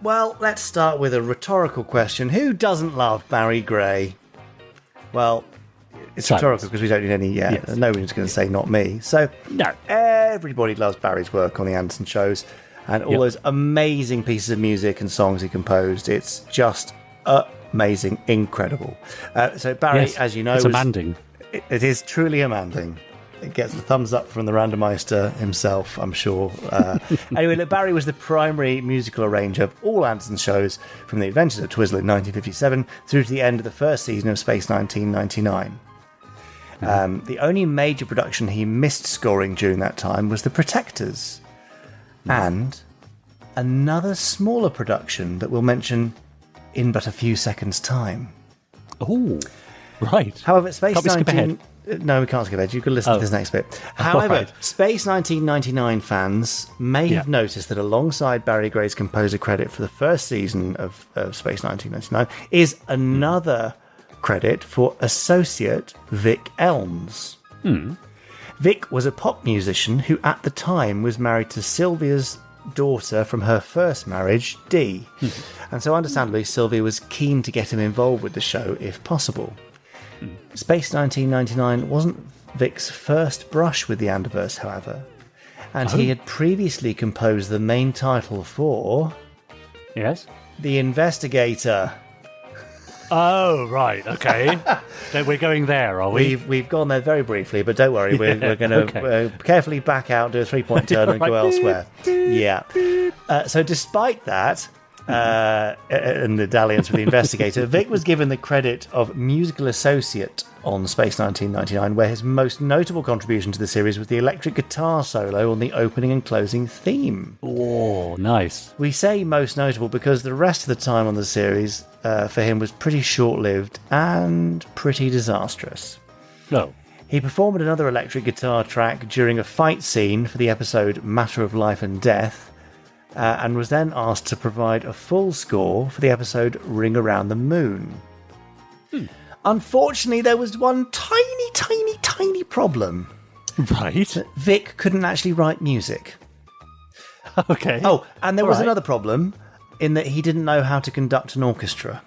Well, let's start with a rhetorical question. Who doesn't love Barry Gray? Well, it's rhetorical because we don't need any... Yeah, yes. Nobody's going to say not me. So, no. Everybody loves Barry's work on the Anderson shows and all those amazing pieces of music and songs he composed. It's just amazing, incredible. So Barry, as you know... It's amanding. It is truly amanding. It gets the thumbs up from the Randomizer himself, I'm sure. Anyway, look, Barry was the primary musical arranger of all Anderson shows from The Adventures of Twizzle in 1957 through to the end of the first season of Space 1999. The only major production he missed scoring during that time was The Protectors. And another smaller production that we'll mention in but a few seconds' time. Oh, right. However, Space 19... No, we can't skip ahead. You can listen to this next bit. However, Space 1999 fans may have noticed that alongside Barry Gray's composer credit for the first season of Space 1999 is another credit for associate Vic Elmes. Vic was a pop musician who at the time was married to Sylvia's daughter from her first marriage, Dee. And so understandably, Sylvia was keen to get him involved with the show if possible. Space 1999 wasn't Vic's first brush with the Anderverse, however, and he had previously composed the main title for... Yes? The Investigator. Oh, right, okay. So we're going there, are we? We've gone there very briefly, but don't worry, we're going to carefully back out, do a three-point turn and go elsewhere. Yeah. So despite that... and the dalliance with the Investigator, Vic was given the credit of musical associate on Space 1999, where his most notable contribution to the series was the electric guitar solo on the opening and closing theme. Oh, nice. We say most notable because the rest of the time on the series for him was pretty short-lived and pretty disastrous. No. He performed another electric guitar track during a fight scene for the episode Matter of Life and Death, and was then asked to provide a full score for the episode Ring Around the Moon. Unfortunately, there was one tiny problem. Right. Vic couldn't actually write music. Okay. Oh, and there was another problem in that he didn't know how to conduct an orchestra.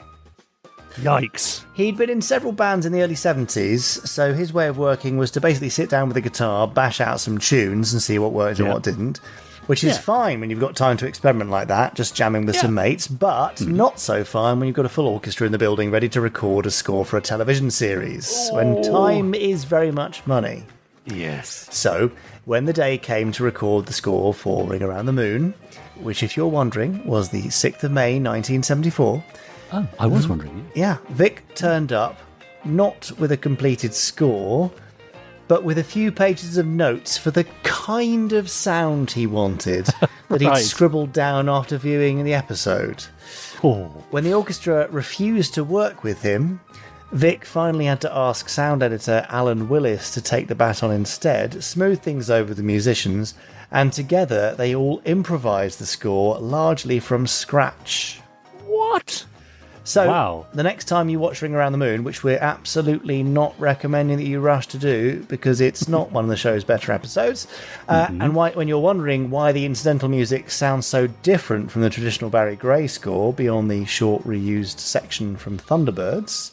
Yikes. He'd been in several bands in the early 70s, so his way of working was to basically sit down with a guitar, bash out some tunes and see what worked and what didn't. Which is fine when you've got time to experiment like that, just jamming with some mates, but not so fine when you've got a full orchestra in the building ready to record a score for a television series, when time is very much money. Yes. So, when the day came to record the score for Ring Around the Moon, which, if you're wondering, was the 6th of May 1974... Oh, I was wondering. Yeah, Vic turned up, not with a completed score... but with a few pages of notes for the kind of sound he wanted that he'd scribbled down after viewing the episode. Oh. When the orchestra refused to work with him, Vic finally had to ask sound editor Alan Willis to take the baton instead, smooth things over with the musicians, and together they all improvised the score largely from scratch. What? So, the next time you watch Ring Around the Moon, which we're absolutely not recommending that you rush to do, because it's not one of the show's better episodes, and when you're wondering why the incidental music sounds so different from the traditional Barry Gray score, beyond the short reused section from Thunderbirds,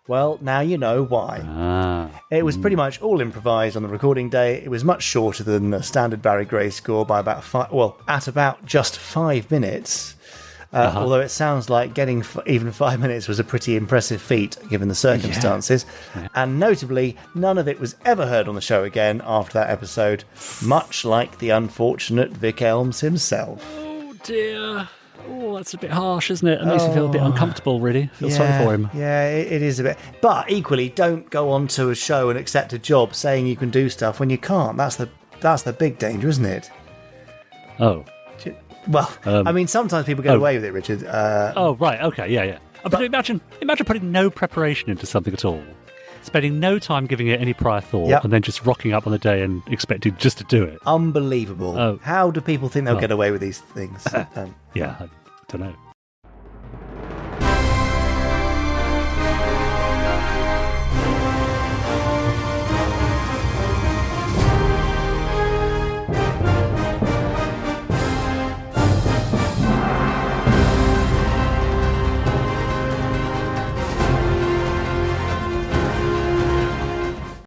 well, now you know why. It was pretty much all improvised on the recording day. It was much shorter than the standard Barry Gray score by about at about just 5 minutes. Although it sounds like getting even 5 minutes was a pretty impressive feat, given the circumstances. And notably, none of it was ever heard on the show again after that episode, much like the unfortunate Vic Elmes himself. Oh, dear. Oh, that's a bit harsh, isn't it? It makes me feel a bit uncomfortable, really. Feel sorry for him. Yeah, it is a bit. But equally, don't go on to a show and accept a job saying you can do stuff when you can't. That's the big danger, isn't it? Oh. Well, I mean, sometimes people get away with it, Richard. Right, okay, yeah. But imagine putting no preparation into something at all, spending no time giving it any prior thought, and then just rocking up on the day and expecting just to do it. Unbelievable. How do people think they'll get away with these things? Yeah, I don't know.